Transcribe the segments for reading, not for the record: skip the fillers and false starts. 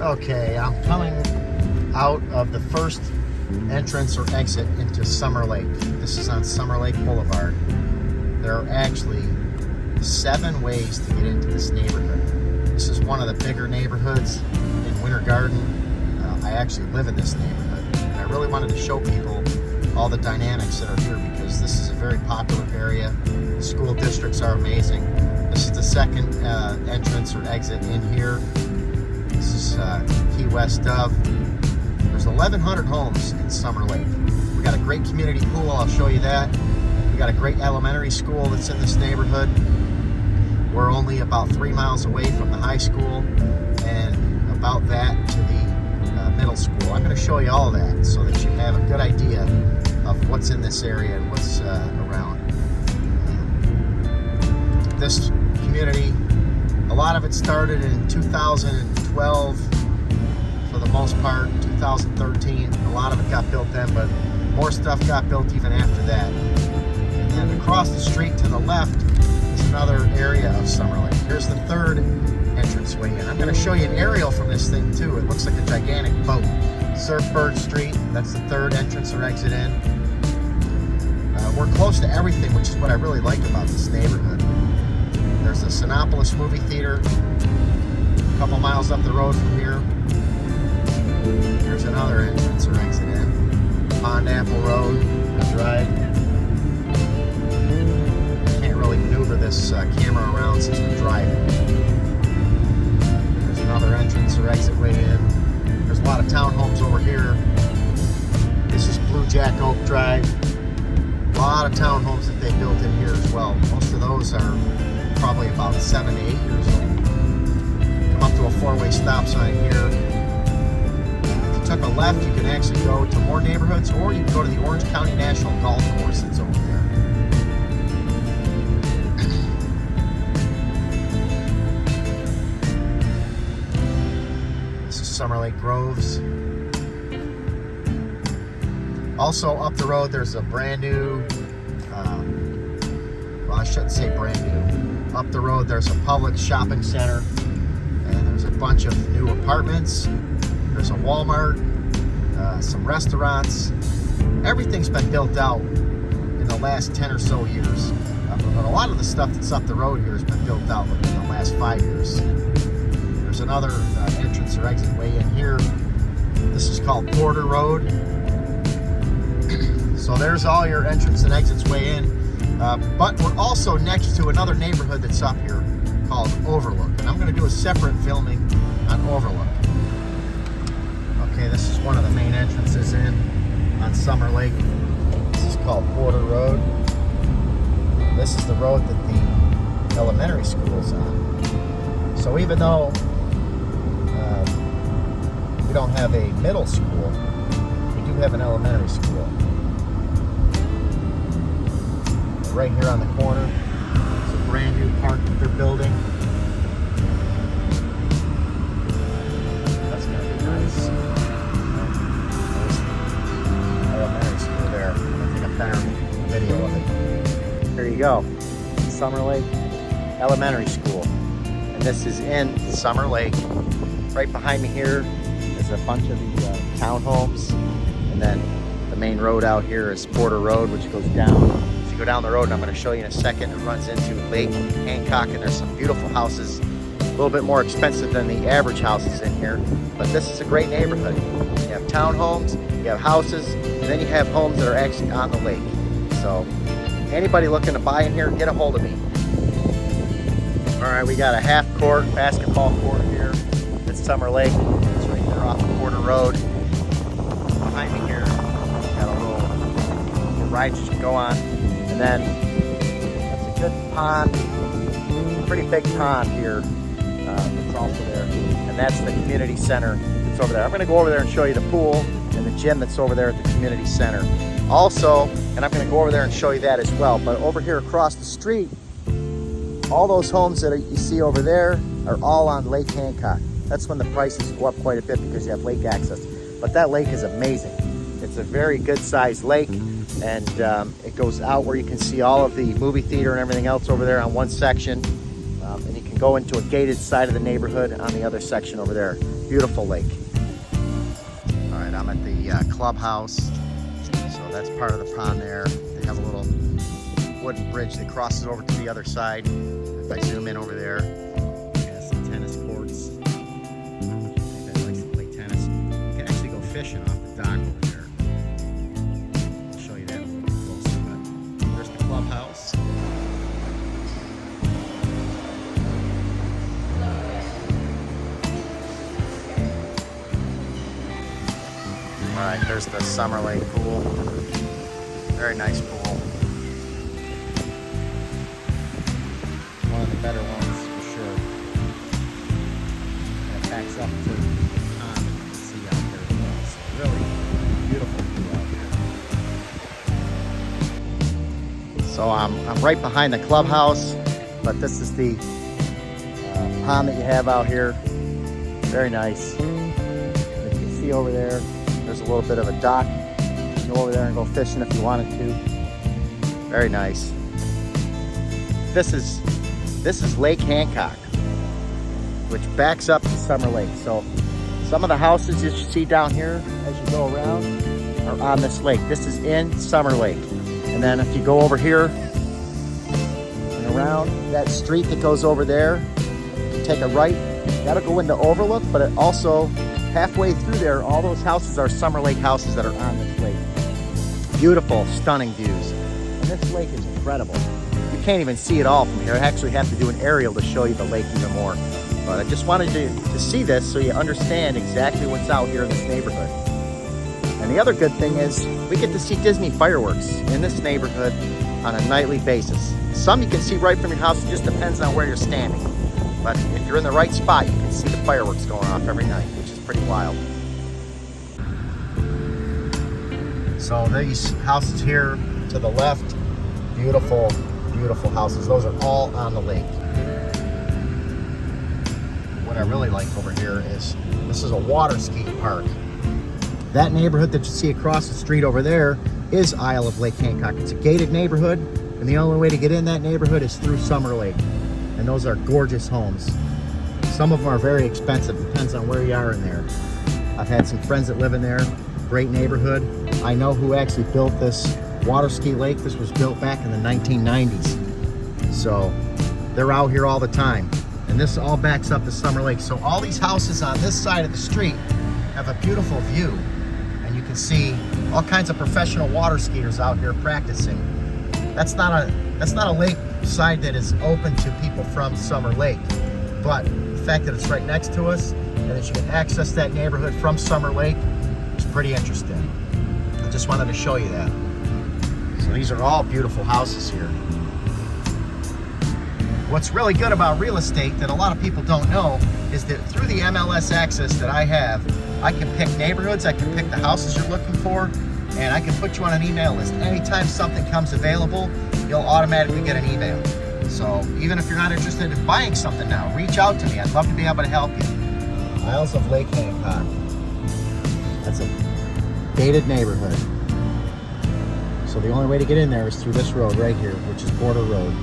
Okay, I'm coming out of the first entrance or exit into Summerlake. This is on Summerlake Boulevard. There are actually 7 ways to get into this neighborhood. This is one of the bigger neighborhoods in Winter Garden. I actually live in this neighborhood, and I really wanted to show people all the dynamics that are here because this is a very popular area. The school districts are amazing. This is the second entrance or exit in here. This is Key West of. There's 1,100 homes in Summerlake. We got a great community pool, I'll show you that. We got a great elementary school that's in this neighborhood. We're only about 3 miles away from the high school and about that to the middle school. I'm going to show you all of that so that you have a good idea of what's in this area and what's around. This community, a lot of it started in 2012 for the most part, 2013. A lot of it got built then, but more stuff got built even after that. And then across the street to the left is another area of Summerlake. Here's the third entranceway in. I'm going to show you an aerial from this thing too. It looks like a gigantic boat. Surfbird Street, that's the third entrance or exit in. We're close to everything, which is what I really like about this neighborhood. There's the Sinopolis movie theater a couple miles up the road from here. Here's another entrance or exit in. Pond Apple Road, Drive. Can't really maneuver this camera around since we're driving. There's another entrance or exit way in. There's a lot of townhomes over here. This is Blue Jack Oak Drive. A lot of townhomes that they built in here as well. Most of those are probably about 7 to 8 years old. Come up to a 4-way stop sign here. If you took a left, you can actually go to more neighborhoods, or you can go to the Orange County National Golf Course that's over there. This is Summerlake Groves. Also up the road, there's a brand new, well, I shouldn't say brand new. Up the road, there's a Publix shopping center, and there's a bunch of new apartments. There's a Walmart, some restaurants. Everything's been built out in the last 10 or so years. But a lot of the stuff that's up the road here has been built out within the last 5 years. There's another entrance or exit way in here. This is called Porter Road. So there's all your entrance and exits way in. But we're also next to another neighborhood that's up here called Overlook. And I'm going to do a separate filming on Overlook. Okay, this is one of the main entrances in on Summerlake. This is called Porter Road. This is the road that the elementary school is on. So even though we don't have a middle school, we do have an elementary school. Right here on the corner, it's a brand new park that they're building. That's going to be nice. There's the elementary school there. I'm going to take a better video of it. There you go, Summerlake Elementary School. And this is in Summerlake. Right behind me here is a bunch of the townhomes. And then the main road out here is Porter Road, which goes down. Go down the road, and I'm going to show you in a second. It runs into Lake Hancock, and there's some beautiful houses, a little bit more expensive than the average houses in here, but this is a great neighborhood. You have townhomes, you have houses, and then you have homes that are actually on the lake. So anybody looking to buy in here, get a hold of me. All right, we got a half-court basketball court here at Summerlake. It's right there off of Porter Road. Behind me here, got a little ride you can go on. And then that's a good pond, pretty big pond here that's also there. And that's the community center that's over there. I'm going to go over there and show you the pool and the gym that's over there at the community center. Also, and I'm going to go over there and show you that as well, but over here across the street, all those homes that you see over there are all on Lake Hancock. That's when the prices go up quite a bit because you have lake access. But that lake is amazing. It's a very good sized lake. And it goes out where you can see all of the movie theater and everything else over there on one section. And you can go into a gated side of the neighborhood on the other section over there. Beautiful lake. All right, I'm at the clubhouse. So that's part of the pond there. They have a little wooden bridge that crosses over to the other side. If I zoom in over there, it has some tennis courts. Anybody likes to play tennis. You can actually go fishing off the dock over there. I'll show you that a little bit closer, but there's the clubhouse. All right, there's the Summerlake pool. Very nice pool. One of the better ones for sure. And it backs up to the pond that you can see out there as well. So really beautiful pool out here. So I'm right behind the clubhouse, but this is the pond that you have out here. Very nice. As you can see over there, there's a little bit of a dock. You can go over there and go fishing if you wanted to. Very nice. This is Lake Hancock, which backs up to Summerlake. So some of the houses you see down here as you go around are on this lake. This is in Summerlake. And then if you go over here and around that street that goes over there, you take a right, that'll go into Overlook, but it also halfway through there, all those houses are Summerlake houses that are on this lake. Beautiful, stunning views. And this lake is incredible. You can't even see it all from here. I actually have to do an aerial to show you the lake even more. But I just wanted to see this so you understand exactly what's out here in this neighborhood. And the other good thing is we get to see Disney fireworks in this neighborhood on a nightly basis. Some you can see right from your house. It just depends on where you're standing. But if you're in the right spot, you can see the fireworks going off every night, which is pretty wild. So these houses here to the left, beautiful, beautiful houses. Those are all on the lake. What I really like over here is this is a water ski park. That neighborhood that you see across the street over there is Isle of Lake Hancock. It's a gated neighborhood, and the only way to get in that neighborhood is through Summerlake. And those are gorgeous homes. Some of them are very expensive, depends on where you are in there. I've had some friends that live in there, great neighborhood. I know who actually built this water ski lake. This was built back in the 1990s. So they're out here all the time. And this all backs up to Summerlake. So all these houses on this side of the street have a beautiful view. And you can see all kinds of professional water skiers out here practicing. That's not a lake side that is open to people from Summer Lake, but the fact that it's right next to us and that you can access that neighborhood from Summer Lake is pretty interesting. I just wanted to show you that. So these are all beautiful houses here. What's really good about real estate that a lot of people don't know is that through the MLS access that I have, I can pick neighborhoods, I can pick the houses you're looking for, and I can put you on an email list. Anytime something comes available, you'll automatically get an email. So even if you're not interested in buying something now, reach out to me. I'd love to be able to help you. Isles of Lake Hancock. That's a gated neighborhood. So the only way to get in there is through this road right here, which is Border Road.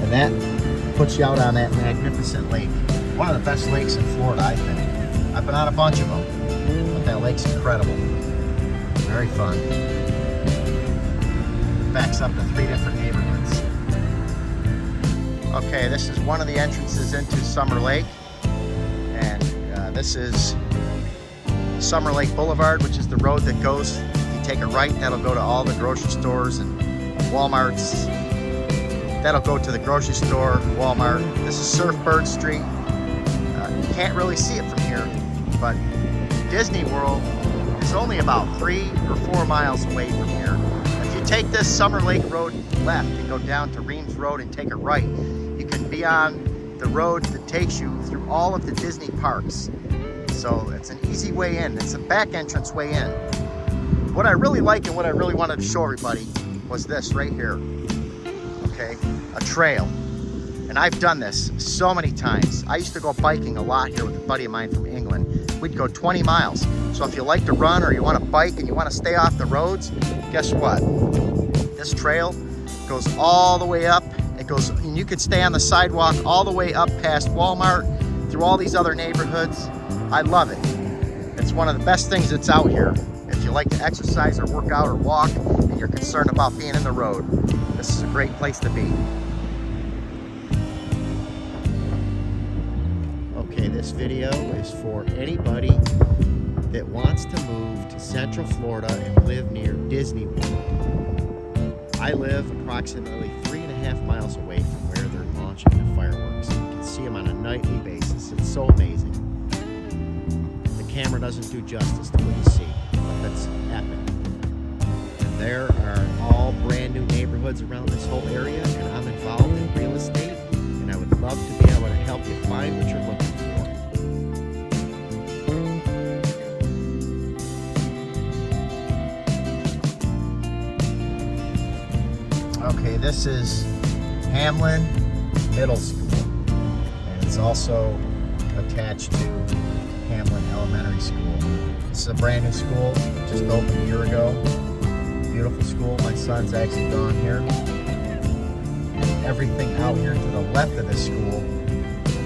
And that puts you out on that magnificent lake. One of the best lakes in Florida, I think. I've been on a bunch of them, but that lake's incredible. Very fun. Backs up to 3 different neighborhoods. Okay, this is one of the entrances into Summer Lake. And this is Summer Lake Boulevard, which is the road that goes, if you take a right, that'll go to all the grocery stores and Walmarts. That'll go to the grocery store, Walmart. This is Surfbird Street. You can't really see it from here, but Disney World is only about 3 or 4 miles away from here. If you take this Summer Lake Road left and go down to Reams Road and take a right, you can be on the road that takes you through all of the Disney parks. So it's an easy way in. It's a back entrance way in. What I really like and what I really wanted to show everybody was this right here. Okay, a trail. And I've done this so many times. I used to go biking a lot here with a buddy of mine from England. We'd go 20 miles. So if you like to run or you want to bike and you want to stay off the roads, guess what? This trail goes all the way up. It goes, and you could stay on the sidewalk all the way up past Walmart, through all these other neighborhoods. I love it. It's one of the best things that's out here. If you like to exercise or work out or walk and you're concerned about being in the road, this is a great place to be. Okay, this video is for anybody that wants to move to Central Florida and live near Disney World. I live approximately 3.5 miles away from where they're launching the fireworks. You can see them on a nightly basis. It's so amazing. The camera doesn't do justice to what you see, but that's epic. And there are all brand new neighborhoods around this whole area, and I'm involved in real estate, and I would love to be able to help you find what you're looking for. Okay, this is Hamlin Middle School, and it's also attached to Hamlin Elementary School. This is a brand new school, just opened a year ago. Beautiful school. My son's actually gone here. And everything out here to the left of this school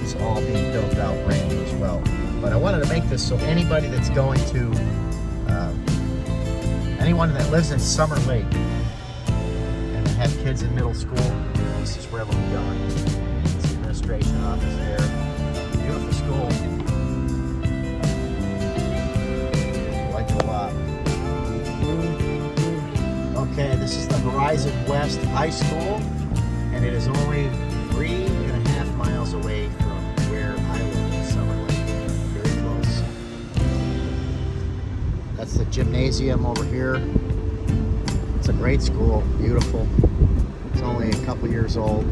is all being built out brand new as well. But I wanted to make this so anybody that's going to, anyone that lives in Summerlake, have kids in middle school, this is where they'll be going. It's the administration office there. Beautiful school. I like it a lot. Okay, this is the Horizon West High School, and it is only 3.5 miles away from where I live in Summerlake. Very close. That's the gymnasium over here. It's a great school, beautiful. It's only a couple years old.